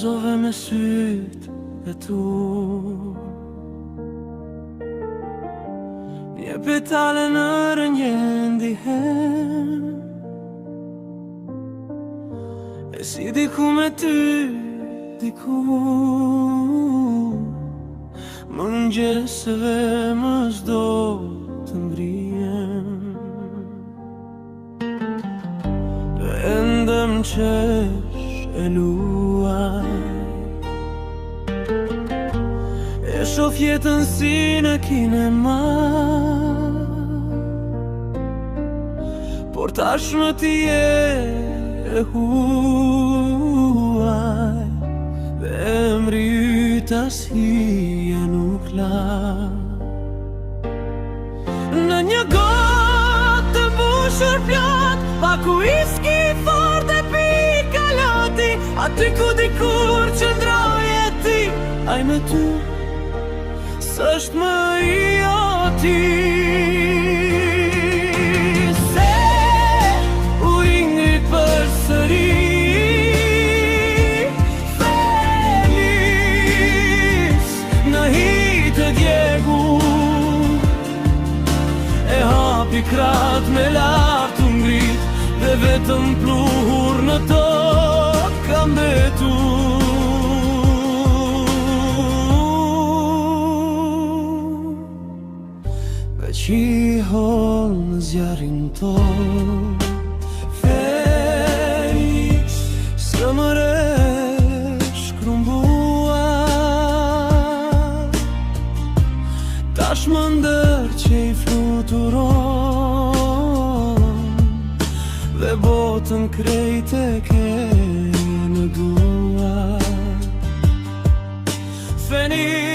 Gëzove me syt e tu. Një petale në rënje ndihem, e si diku me ty, diku mëngjeseve më s'do të ngrihem. Endëm qesh e luaj, e shof jetën si në kinema, por tashmë ti e huaj, dhe emri yt asnjë nuk la. Në një gotë të mbushur plot, pak whisky fort e pika loti, aty ku dikur qëndroje ti, aj me ty s'është më i oti. Se u ingrit përsëri, Felis në hitë të djegur, e hapi krat me lartë u ngrit, dhe vetëm pluhur në tokë ka mbetur. Veç i holl në zjarin ton, Felis së më resh krumbua, tash më ndër që i fluturon, dhe botën krejt e ke në dua. Felis